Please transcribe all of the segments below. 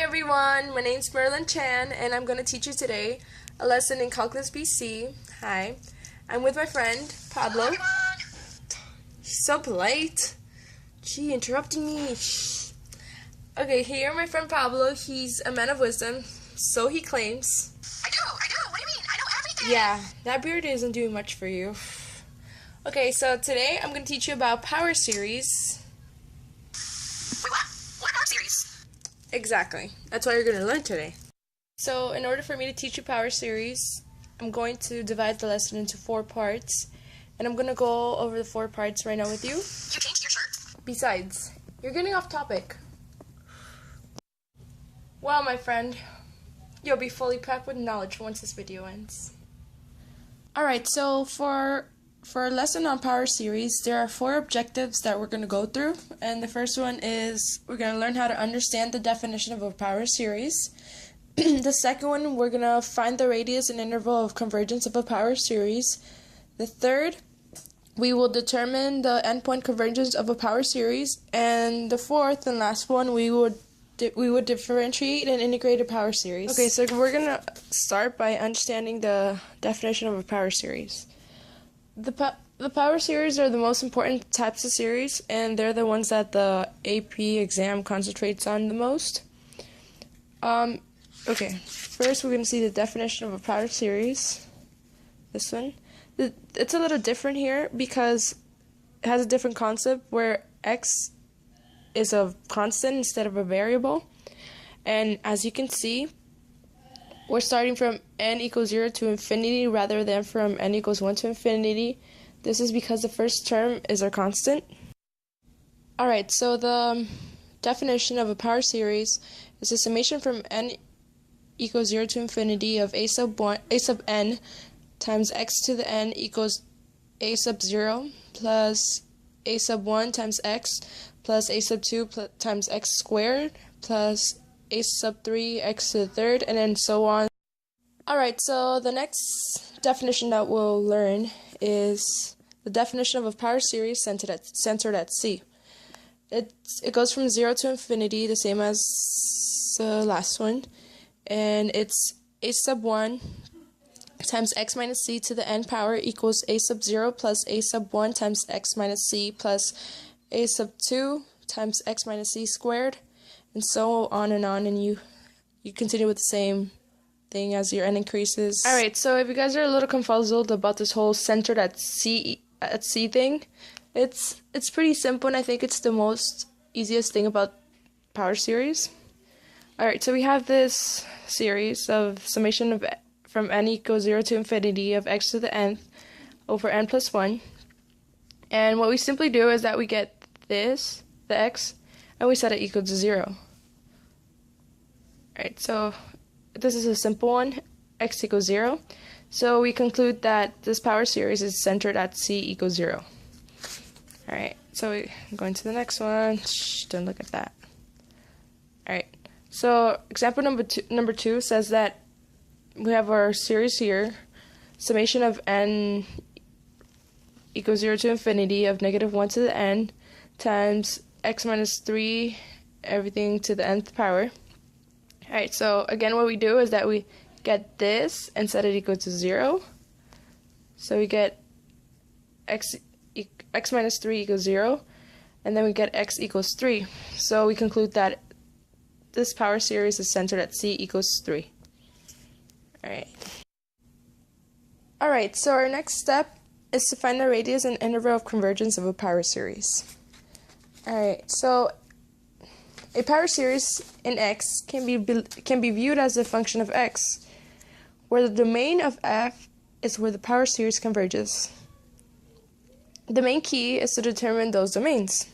everyone, my name's Merlin Chan and I'm going to teach you today a lesson in Calculus BC. Hi, I'm with my friend Pablo. He's so polite. Gee, interrupting me. Shh. Okay, here my friend Pablo, he's a man of wisdom, so he claims. I do, what do you mean? I know everything! Yeah, that beard isn't doing much for you. Okay, so today I'm going to teach you about power series. Wait, what? What power series? Exactly. That's what you're going to learn today. So, in order for me to teach you power series, I'm going to divide the lesson into 4 parts, and I'm going to go over the 4 parts right now with you. You changed your shirt? Besides, you're getting off topic. Well, my friend, you'll be fully packed with knowledge once this video ends. Alright, so for a lesson on power series, there are 4 objectives that we're going to go through. And the first one is we're going to learn how to understand the definition of a power series. The second one, we're going to find the radius and interval of convergence of a power series. The third, we will determine the endpoint convergence of a power series. And the fourth and last one, we would differentiate and integrate a power series. Okay, so we're going to start by understanding the definition of a power series. The power series are the most important types of series, and they're the ones that the AP exam concentrates on the most. Okay, first we're going to see the definition of a power series. This one. It's a little different here because it has a different concept where x is a constant instead of a variable. And as you can see, we're starting from n equals 0 to infinity rather than from n equals 1 to infinity. This is because the first term is our constant. Alright, so the definition of a power series is a summation from n equals 0 to infinity of a sub n times x to the n equals a sub 0 plus a sub 1 times x plus a sub 2 times x squared plus a sub 3 x to the third, and then so on. Alright, so the next definition that we'll learn is the definition of a power series centered at C. It goes from 0 to infinity, the same as the last one, and it's a sub 1 times x minus c to the n power equals a sub 0 plus a sub 1 times x minus c plus a sub 2 times x minus c squared, and so on, and you continue with the same thing as your n increases. Alright, so if you guys are a little confuzzled about this whole centered at C thing, it's pretty simple, and I think it's the easiest thing about power series. Alright, so we have this series of summation of from n equals 0 to infinity of x to the nth over n plus 1. And what we simply do is that we get this, the x, and we set it equal to 0. Alright, so this is a simple one, x equals 0. So we conclude that this power series is centered at c equals 0. Alright, so I'm going to the next one. Shh, don't look at that. Alright, so example number two says that we have our series here, summation of n equals 0 to infinity of negative 1 to the n times x minus 3 everything to the nth power. Alright, so again what we do is that we get this and set it equal to 0. So we get x minus 3 equals 0, and then we get x equals 3. So we conclude that this power series is centered at c equals 3. Alright, so our next step is to find the radius and interval of convergence of a power series. Alright, so a power series in x can be viewed as a function of x, where the domain of f is where the power series converges. The main key is to determine those domains.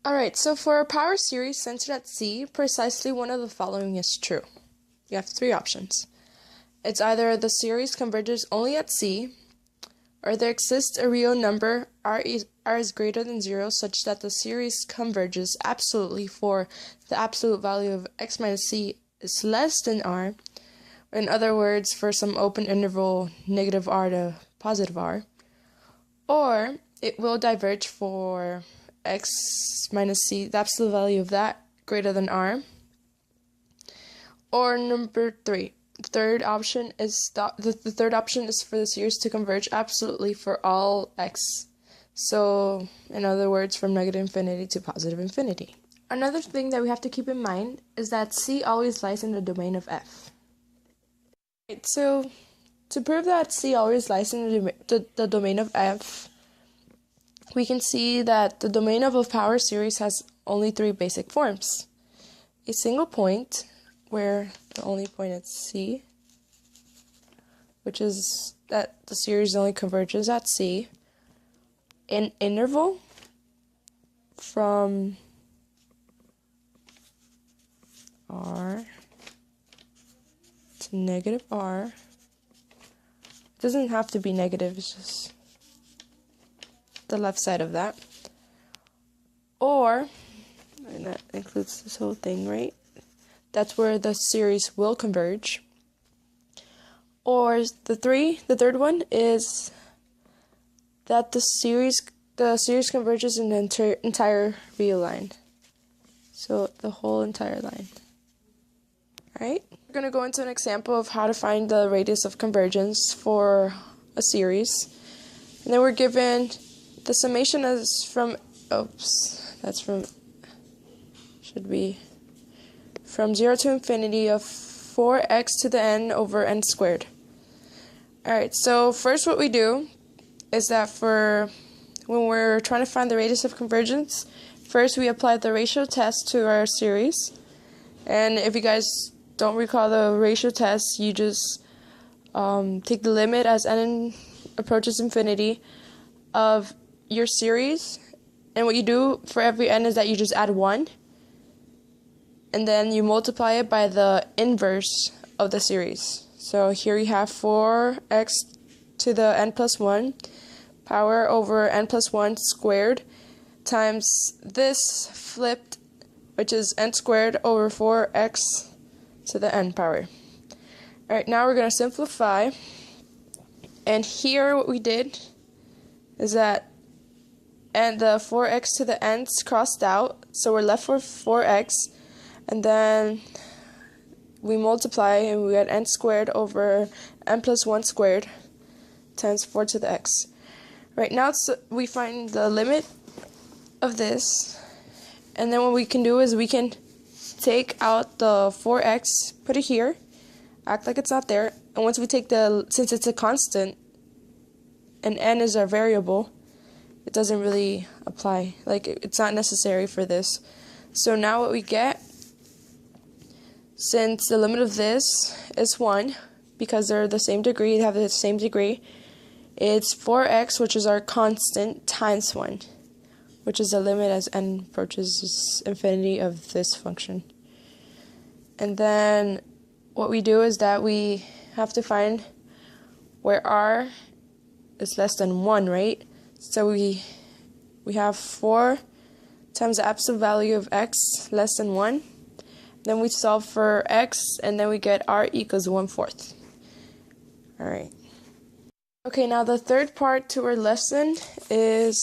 Alright, so for a power series centered at C, precisely one of the following is true. You have 3 options. It's either the series converges only at C, or there exists a real number r is greater than 0 such that the series converges absolutely for the absolute value of x minus c is less than r, in other words, for some open interval negative r to positive r, or it will diverge for x minus c, the absolute value of that, greater than r, Or number 3. The third option is the third option is for the series to converge absolutely for all x. So, in other words, from negative infinity to positive infinity. Another thing that we have to keep in mind is that C always lies in the domain of F. Right, so, to prove that C always lies in the domain of F, we can see that the domain of a power series has only 3 basic forms. A single point, where the only point is C, which is that the series only converges at C. An interval from R to negative R. It doesn't have to be negative, it's just the left side of that. Or, and that includes this whole thing, right? That's where the series will converge. Or the third one is that the series converges in the entire real line. So the whole entire line. Alright? We're going to go into an example of how to find the radius of convergence for a series. And then we're given the summation is from, from 0 to infinity of 4x to the n over n squared. Alright, so first what we do is that when we're trying to find the radius of convergence, first we apply the ratio test to our series. And if you guys don't recall the ratio test, you just take the limit as n approaches infinity of your series. And what you do for every n is that you just add 1. And then you multiply it by the inverse of the series. So here you have 4x to the n plus 1 power over n plus 1 squared times this flipped, which is n squared over 4x to the n power. Alright, now we're going to simplify. And here what we did is that and the 4x to the n's crossed out, so we're left with 4x. And then we multiply and we get n squared over n plus 1 squared times 4 to the x. Right now we find the limit of this, and then what we can do is we can take out the 4x, put it here, act like it's not there, and once we take since it's a constant and n is our variable, it doesn't really apply, like it's not necessary for this. So now what we get, since the limit of this is 1, because they're the same degree, they have the same degree, it's 4x, which is our constant, times 1, which is the limit as n approaches infinity of this function. And then what we do is that we have to find where r is less than 1, right? So we have 4 times the absolute value of x less than 1. Then we solve for x, and then we get r equals 1/4. Alright. Okay, now the third part to our lesson is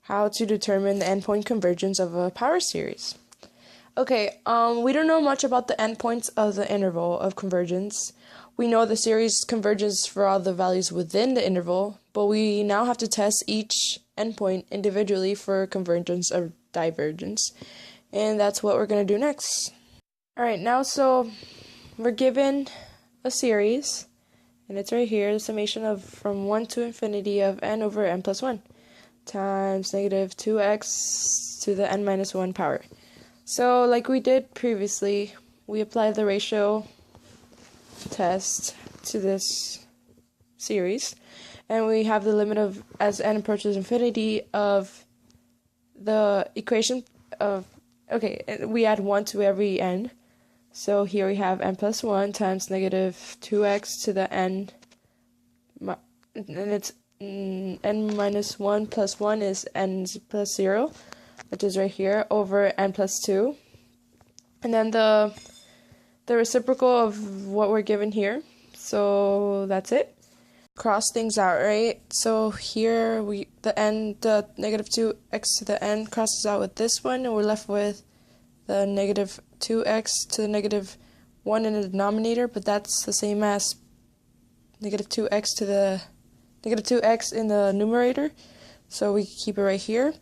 how to determine the endpoint convergence of a power series. Okay, we don't know much about the endpoints of the interval of convergence. We know the series converges for all the values within the interval, but we now have to test each endpoint individually for convergence or divergence. And that's what we're going to do next. Alright, now so we're given a series, and it's right here, the summation of from 1 to infinity of n over n plus 1 times negative 2x to the n minus 1 power. So like we did previously, we apply the ratio test to this series, and we have the limit of, as n approaches infinity, of the equation of, okay, we add 1 to every n. So here we have n plus 1 times negative 2x to the n, and it's n minus 1 plus 1 is n plus 0, which is right here, over n plus 2. And then the reciprocal of what we're given here. So that's it. Cross things out, right? So here the negative 2x to the n crosses out with this one, and we're left with the negative 2x to the negative 1 in the denominator, but that's the same as negative 2x to the negative 2x in the numerator, so we keep it right here.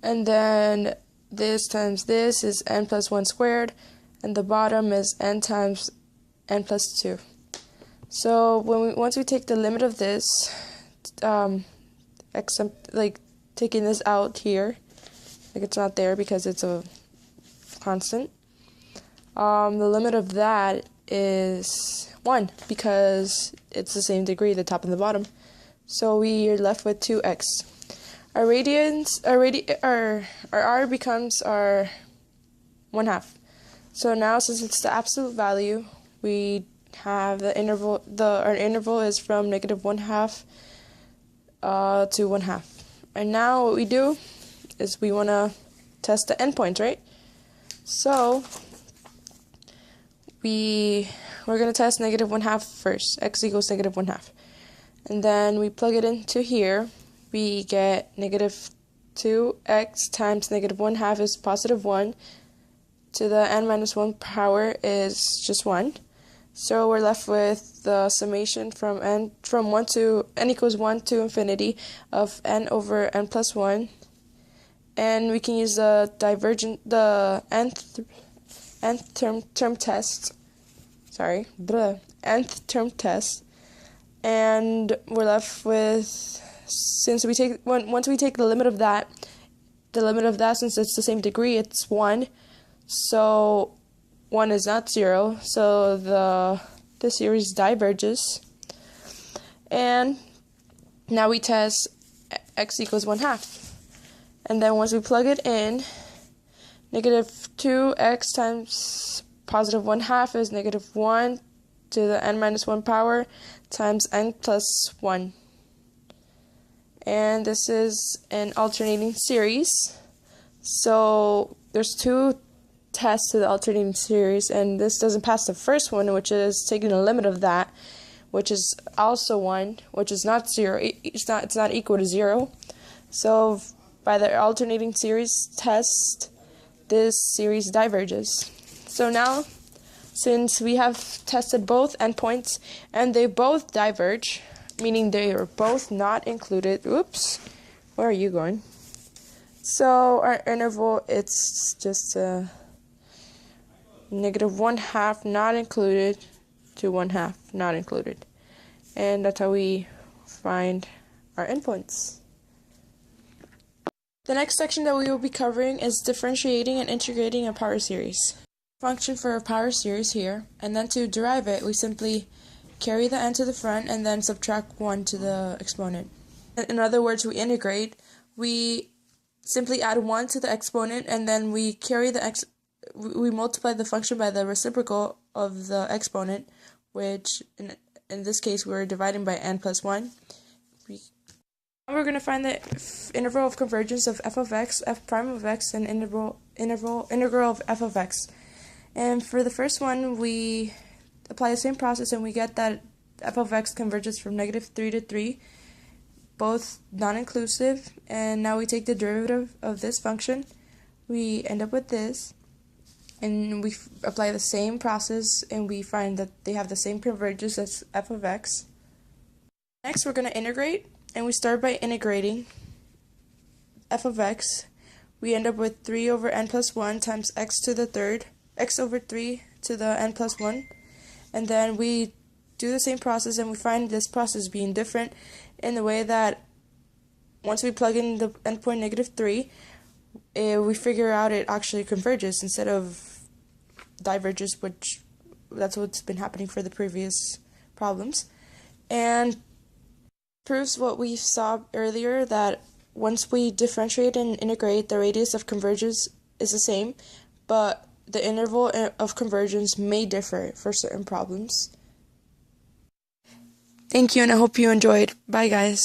And then this times this is n plus 1 squared, and the bottom is n times n plus 2. So once we take the limit of this, like taking this out here, like it's not there because it's a constant, the limit of that is 1 because it's the same degree, the top and the bottom. So we are left with 2x. Our r becomes our 1/2. So now, since it's the absolute value, we have the interval. Our interval is from negative 1/2 to 1/2. And now what we do is we want to test the endpoints, right? So we're going to test negative 1/2 first. X equals negative 1/2. And then we plug it into here. We get negative 2x times negative 1/2 is positive 1. To the n minus 1 power is just 1. So we're left with the summation from n equals 1 to infinity of n over n plus 1. And we can use the nth term test. Nth term test. And we're left with, since once we take the limit of that, since it's the same degree, it's 1. So 1 is not 0. So the series diverges. And now we test x equals 1/2. And then once we plug it in, negative 2x times positive 1/2 is negative 1 to the n minus 1 power times n plus 1. And this is an alternating series. So there's 2 tests to the alternating series, and this doesn't pass the first one, which is taking the limit of that, which is also 1, which is not 0. It's not equal to 0. So by the alternating series test, this series diverges. So now, since we have tested both endpoints and they both diverge, meaning they are both not included. Oops, where are you going? So our interval, it's just negative 1/2 not included to 1/2 not included. And that's how we find our endpoints. The next section that we will be covering is differentiating and integrating a power series. Function for a power series here, and then to derive it, we simply carry the n to the front and then subtract 1 to the exponent. In other words, we integrate. We simply add 1 to the exponent, and then we we multiply the function by the reciprocal of the exponent, which in this case we're dividing by n plus 1. We're going to find the integral of convergence of f of x, f prime of x, and integral of f of x. And for the first one, we apply the same process, and we get that f of x converges from negative 3 to 3, both non-inclusive. And now we take the derivative of this function. We end up with this, and we apply the same process, and we find that they have the same convergence as f of x. Next, we're going to integrate, and we start by integrating f of x. We end up with 3 over n plus 1 times x to the third, x over 3 to the n plus 1. And then we do the same process, and we find this process being different in the way that once we plug in the endpoint negative 3, we figure out it actually converges instead of diverges, which that's what's been happening for the previous problems. And proves what we saw earlier, that once we differentiate and integrate, the radius of convergence is the same, but the interval of convergence may differ for certain problems. Thank you, and I hope you enjoyed. Bye, guys.